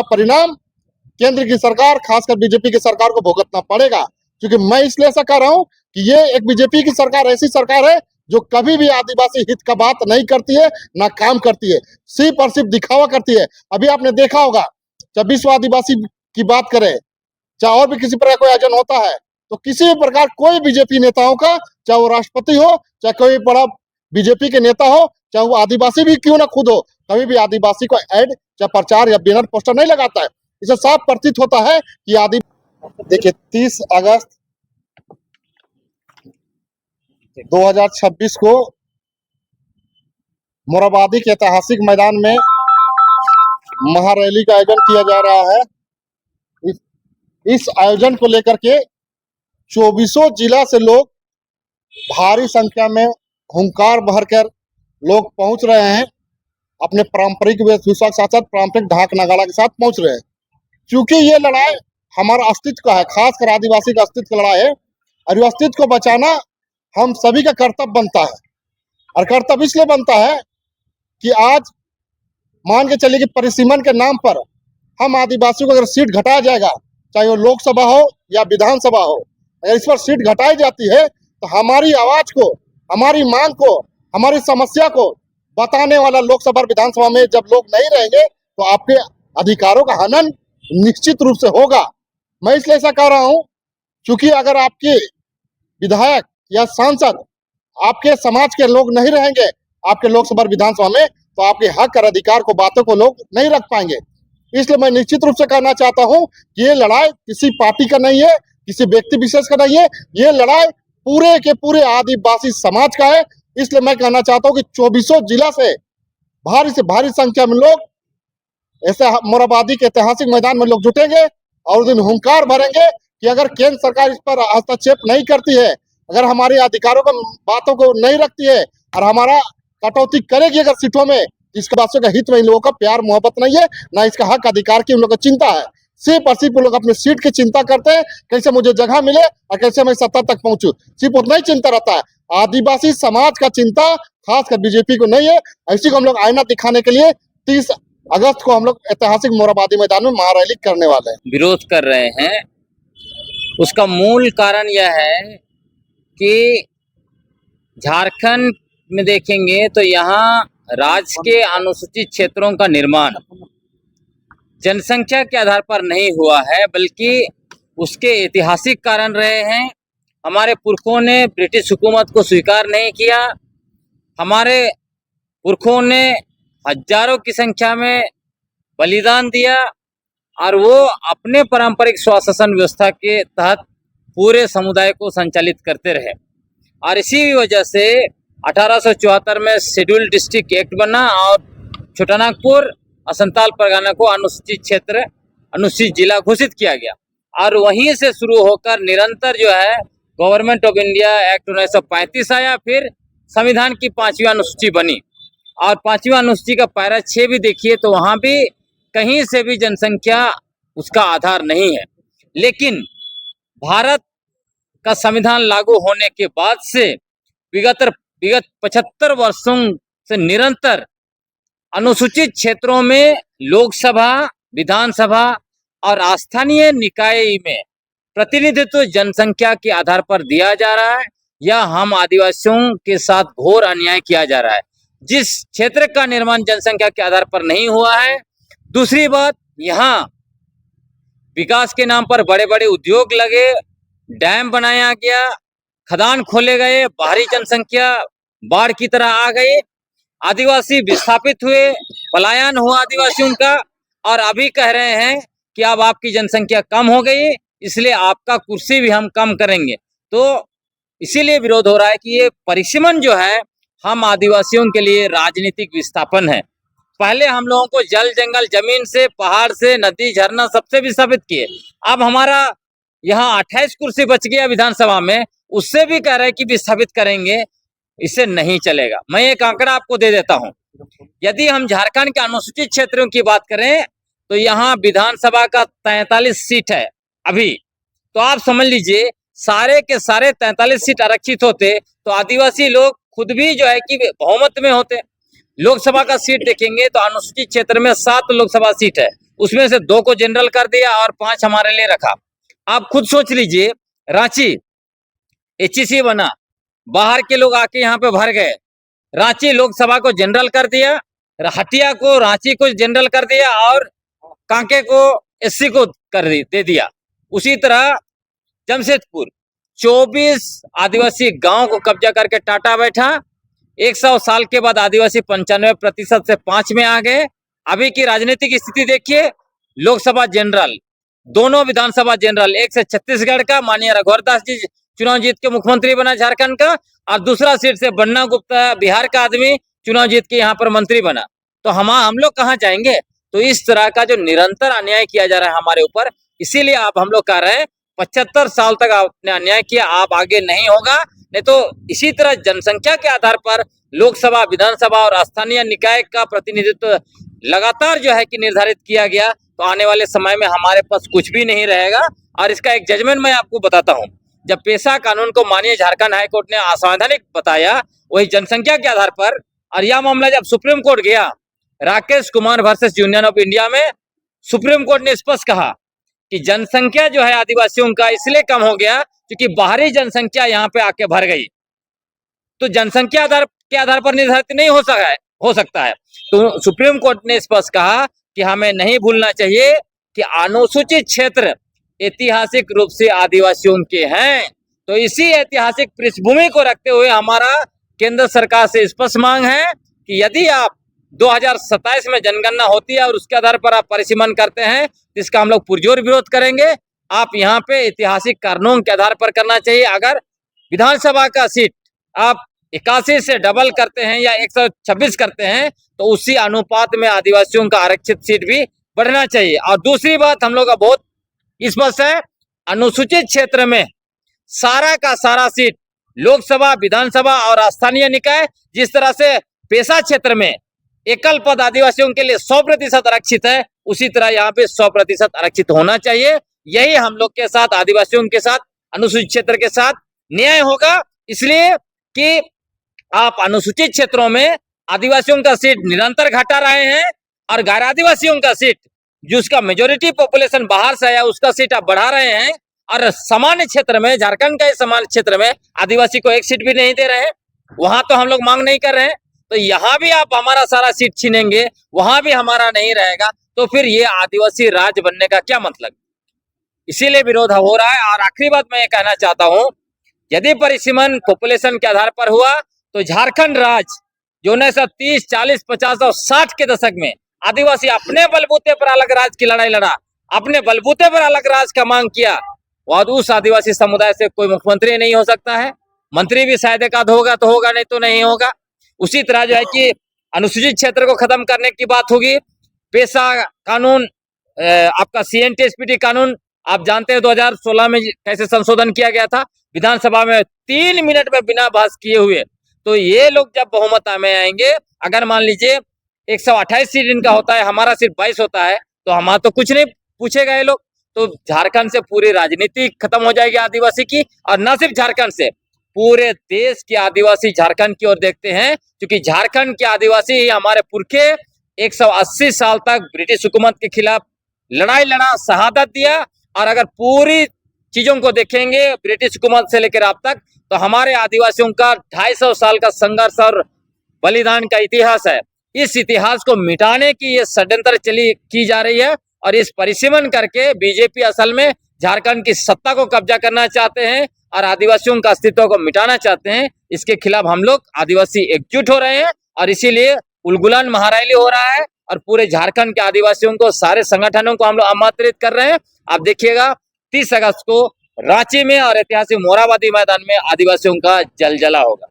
परिणाम केंद्र की सरकार, खासकर बीजेपी की सरकार को भुगतना पड़ेगा। क्योंकि मैं इसलिए ऐसा कह रहा हूं कि ये एक बीजेपी की सरकार ऐसी सरकार है जो कभी भी आदिवासी हित का बात नहीं करती है, ना काम करती है, सिर्फ और सिर्फ दिखावा करती है। अभी आपने देखा होगा, जब विश्व आदिवासी की बात करें, चाहे और भी किसी प्रकार कोई आयोजन होता है, तो किसी भी प्रकार कोई बीजेपी नेताओं का, चाहे वो राष्ट्रपति हो, चाहे कोई बड़ा बीजेपी के नेता हो, चाहे वो आदिवासी भी क्यों ना खुद हो, कभी भी आदिवासी को ऐड या प्रचार या बैनर पोस्टर नहीं लगाता है। इसे साफ प्रतीत होता है कि देखिए 30 अगस्त 2026 को मोरहाबादी के ऐतिहासिक मैदान में महारैली का आयोजन किया जा रहा है। इस आयोजन को लेकर के 24 जिला से लोग भारी संख्या में हुंकार भरकर लोग पहुंच रहे हैं, अपने पारंपरिक वेशभूषा के साथ साथ पारंपरिक ढाक नगाड़ा के साथ पहुंच रहे हैं। क्योंकि ये लड़ाई हमारा अस्तित्व का है, खासकर आदिवासी का अस्तित्व का लड़ाई है, और ये अस्तित्व को बचाना हम सभी का कर्तव्य बनता है। और कर्तव्य इसलिए बनता है कि आज मान के चलिए कि परिसीमन के नाम पर हम आदिवासियों को अगर सीट घटाया जाएगा, चाहे वो लोकसभा हो या विधानसभा हो, अगर इस पर सीट घटाई जाती है तो हमारी आवाज को, हमारी मांग को, हमारी समस्या को बताने वाला लोकसभा और विधानसभा में जब लोग नहीं रहेंगे तो आपके अधिकारों का हनन निश्चित रूप से होगा। मैं इसलिए ऐसा कह रहा हूं क्योंकि अगर आपके विधायक या सांसद आपके समाज के लोग नहीं रहेंगे आपके लोकसभा और विधानसभा में, तो आपके हक और अधिकार को, बातों को लोग नहीं रख पाएंगे। इसलिए मैं निश्चित रूप से कहना चाहता हूं कि ये लड़ाई किसी पार्टी का नहीं है, किसी व्यक्ति विशेष का नहीं है, ये लड़ाई पूरे के पूरे आदिवासी समाज का है। इसलिए मैं कहना चाहता हूं कि 24 जिला से भारी संख्या में लोग ऐसे मोरहाबादी के ऐतिहासिक मैदान में लोग जुटेंगे और उस दिन हुंकार भरेंगे कि अगर केंद्र सरकार इस पर हस्तक्षेप नहीं करती है, अगर हमारे अधिकारों को, बातों को नहीं रखती है और हमारा कटौती करेगी अगर सीटों में, इसके वास्तव का हित में इन लोगों का प्यार मोहब्बत नहीं है, ना इसका हक अधिकार की उन लोगों को चिंता है। सिर्फ और सिर्फ लोग अपने सीट की चिंता करते हैं, कैसे मुझे जगह मिले और कैसे मैं सत्ता तक पहुंचूं, सिर्फ उतना ही चिंता रहता है। आदिवासी समाज का चिंता खासकर बीजेपी को नहीं है। इसी को हम लोग आईना दिखाने के लिए 30 अगस्त को हम लोग ऐतिहासिक मोरहाबादी मैदान में महारैली करने वाले हैं, विरोध कर रहे हैं। उसका मूल कारण यह है कि झारखंड में देखेंगे तो यहाँ राज्य के अनुसूचित क्षेत्रों का निर्माण जनसंख्या के आधार पर नहीं हुआ है, बल्कि उसके ऐतिहासिक कारण रहे हैं। हमारे पुरखों ने ब्रिटिश हुकूमत को स्वीकार नहीं किया, हमारे पुरखों ने हजारों की संख्या में बलिदान दिया और वो अपने पारंपरिक स्वशासन व्यवस्था के तहत पूरे समुदाय को संचालित करते रहे। और इसी वजह से 1874 में शेड्यूल डिस्ट्रिक्ट एक्ट बना और छोटानागपुर और संताल परगना को अनुसूचित क्षेत्र, अनुसूचित जिला घोषित किया गया। और वहीं से शुरू होकर निरंतर जो है गवर्नमेंट ऑफ इंडिया एक्ट 1935 आया, फिर संविधान की 5वीं अनुसूची बनी और 5वीं अनुसूची का पैरा 6 भी देखिए तो वहाँ भी कहीं से भी जनसंख्या उसका आधार नहीं है। लेकिन भारत का संविधान लागू होने के बाद से विगत 75 वर्षों से निरंतर अनुसूचित क्षेत्रों में लोकसभा, विधानसभा और स्थानीय निकाय में प्रतिनिधित्व जनसंख्या के आधार पर दिया जा रहा है, या हम आदिवासियों के साथ घोर अन्याय किया जा रहा है। जिस क्षेत्र का निर्माण जनसंख्या के आधार पर नहीं हुआ है। दूसरी बात, यहाँ विकास के नाम पर बड़े बड़े उद्योग लगे, डैम बनाया गया, खदान खोले गए, बाहरी जनसंख्या बाढ़ की तरह आ गई, आदिवासी विस्थापित हुए, पलायन हुआ आदिवासियों का, और अभी कह रहे हैं कि अब आपकी जनसंख्या कम हो गई इसलिए आपका कुर्सी भी हम कम करेंगे। तो इसीलिए विरोध हो रहा है कि ये परिसीमन जो है हम आदिवासियों के लिए राजनीतिक विस्थापन है। पहले हम लोगों को जल जंगल जमीन से, पहाड़ से, नदी झरना सबसे विस्थापित किए। अब हमारा यहाँ 28 कुर्सी बच गया विधानसभा में, उससे भी कह रहे हैं कि विस्थापित करेंगे। इससे नहीं चलेगा। मैं एक आंकड़ा आपको दे देता हूँ। यदि हम झारखंड के अनुसूचित क्षेत्रों की बात करें तो यहाँ विधानसभा का 43 सीट है अभी। तो आप समझ लीजिए सारे के सारे 43 सीट आरक्षित होते तो आदिवासी लोग खुद भी जो है कि बहुमत में होते। लोकसभा का सीट देखेंगे तो अनुसूचित क्षेत्र में 7 लोकसभा सीट है, उसमें से 2 को जनरल कर दिया और 5 हमारे लिए रखा। आप खुद सोच लीजिए, रांची एचईसी बना, बाहर के लोग आके यहाँ पे भर गए, रांची लोकसभा को जनरल कर दिया, हटिया को रांची को जनरल कर दिया और कांके को एससी को दे दिया। उसी तरह जमशेदपुर 24 आदिवासी गांव को कब्जा करके टाटा बैठा। 100 साल के बाद आदिवासी 95% से 5 में आ गए। अभी की राजनीतिक स्थिति देखिए, लोकसभा जनरल, दोनों विधानसभा जनरल, एक से छत्तीसगढ़ का माननीय रघुवर दास जी चुनाव जीत के मुख्यमंत्री बना झारखंड का, और दूसरा सीट से बन्ना गुप्ता बिहार का आदमी चुनाव जीत के यहाँ पर मंत्री बना। तो हम लोग कहाँ जाएंगे? तो इस तरह का जो निरंतर अन्याय किया जा रहा है हमारे ऊपर, इसीलिए आप हम लोग कह रहे हैं 75 साल तक आपने अन्याय किया, आप आगे नहीं होगा। नहीं तो इसी तरह जनसंख्या के आधार पर लोकसभा, विधानसभा और स्थानीय निकाय का प्रतिनिधित्व लगातार जो है कि निर्धारित किया गया, तो आने वाले समय में हमारे पास कुछ भी नहीं रहेगा। और इसका एक जजमेंट मैं आपको बताता हूँ। जब पेशा कानून को माननीय झारखंड हाईकोर्ट ने असंवैधानिक बताया, वही जनसंख्या के आधार पर, और यह मामला जब सुप्रीम कोर्ट गया, Rakesh Kumar versus union of India में सुप्रीम कोर्ट ने स्पष्ट कहा कि जनसंख्या जो है आदिवासियों का इसलिए कम हो गया क्योंकि बाहरी जनसंख्या यहाँ पे आके भर गई। तो जनसंख्या के आधार पर निर्धारित नहीं हो सकता है। तो सुप्रीम कोर्ट ने स्पष्ट कहा कि हमें नहीं भूलना चाहिए कि अनुसूचित क्षेत्र ऐतिहासिक रूप से आदिवासियों के हैं। तो इसी ऐतिहासिक पृष्ठभूमि को रखते हुए हमारा केंद्र सरकार से स्पष्ट मांग है कि यदि आप 2027 में जनगणना होती है और उसके आधार पर आप परिसीमन करते हैं, तो इसका हम लोग पुरजोर विरोध करेंगे। आप यहाँ पे ऐतिहासिक कारणों के आधार पर करना चाहिए। अगर विधानसभा का सीट आप 81 से डबल करते हैं या 126 करते हैं, तो उसी अनुपात में आदिवासियों का आरक्षित सीट भी बढ़ना चाहिए। और दूसरी बात हम लोग का बहुत स्पष्ट है, अनुसूचित क्षेत्र में सारा का सारा सीट लोकसभा, विधानसभा और स्थानीय निकाय, जिस तरह से पेशा क्षेत्र में एकल पद आदिवासियों के लिए 100% आरक्षित है, उसी तरह यहाँ पे 100% आरक्षित होना चाहिए। यही हम लोग के साथ, आदिवासियों के साथ, अनुसूचित क्षेत्र के साथ न्याय होगा। इसलिए कि आप अनुसूचित क्षेत्रों में आदिवासियों का सीट निरंतर घटा रहे हैं और गैर आदिवासियों का सीट, जिसका मेजोरिटी पॉपुलेशन बाहर से आया, उसका सीट आप बढ़ा रहे हैं। और सामान्य क्षेत्र में, झारखंड के सामान्य क्षेत्र में आदिवासी को एक सीट भी नहीं दे रहे हैं। वहां तो हम लोग मांग नहीं कर रहे हैं, तो यहाँ भी आप हमारा सारा सीट छीनेंगे, वहां भी हमारा नहीं रहेगा, तो फिर ये आदिवासी राज्य बनने का क्या मतलब? इसीलिए विरोध हो रहा है। और आखिरी बात मैं ये कहना चाहता हूँ, यदि परिसीमन पॉपुलेशन के आधार पर हुआ, तो झारखंड राज्य जो 1930, 40, 50 और 60 के दशक में आदिवासी अपने बलबूते पर अलग राज्य की लड़ाई लड़ा, अपने बलबूते पर अलग राज्य का मांग किया, और उस आदिवासी समुदाय से कोई मुख्यमंत्री नहीं हो सकता है। मंत्री भी शायद एक आध होगा तो होगा, नहीं तो नहीं होगा। उसी तरह जो है कि अनुसूचित क्षेत्र को खत्म करने की बात होगी। पेशा कानून, आपका CNTSPT कानून आप जानते हैं 2016 में कैसे संशोधन किया गया था, विधानसभा में 3 मिनट में बिना बहस किए हुए। तो ये लोग जब बहुमत में आएंगे, अगर मान लीजिए 128 सीट इनका होता है, हमारा सिर्फ 22 होता है, तो हमारा तो कुछ नहीं पूछेगा ये लोग। तो झारखंड से पूरी राजनीति खत्म हो जाएगी आदिवासी की, और न सिर्फ झारखंड से, पूरे देश के आदिवासी झारखंड की ओर देखते हैं, क्योंकि झारखंड के आदिवासी ही हमारे पुरखे 180 साल तक ब्रिटिश हुकूमत के खिलाफ लड़ाई लड़ा, शहादत दिया। और अगर पूरी चीजों को देखेंगे ब्रिटिश हुकूमत से लेकर अब तक, तो हमारे आदिवासियों का 250 साल का संघर्ष और बलिदान का इतिहास है। इस इतिहास को मिटाने की ये षड्यंत्र की जा रही है, और इस परिसीमन करके बीजेपी असल में झारखंड की सत्ता को कब्जा करना चाहते हैं और आदिवासियों का अस्तित्व को मिटाना चाहते हैं। इसके खिलाफ हम लोग आदिवासी एकजुट हो रहे हैं, और इसीलिए उलगुलान महारैली हो रहा है, और पूरे झारखंड के आदिवासियों को, सारे संगठनों को हम लोग आमंत्रित कर रहे हैं। आप देखिएगा 30 अगस्त को रांची में और ऐतिहासिक मोरहाबादी मैदान में आदिवासियों का जलजला होगा।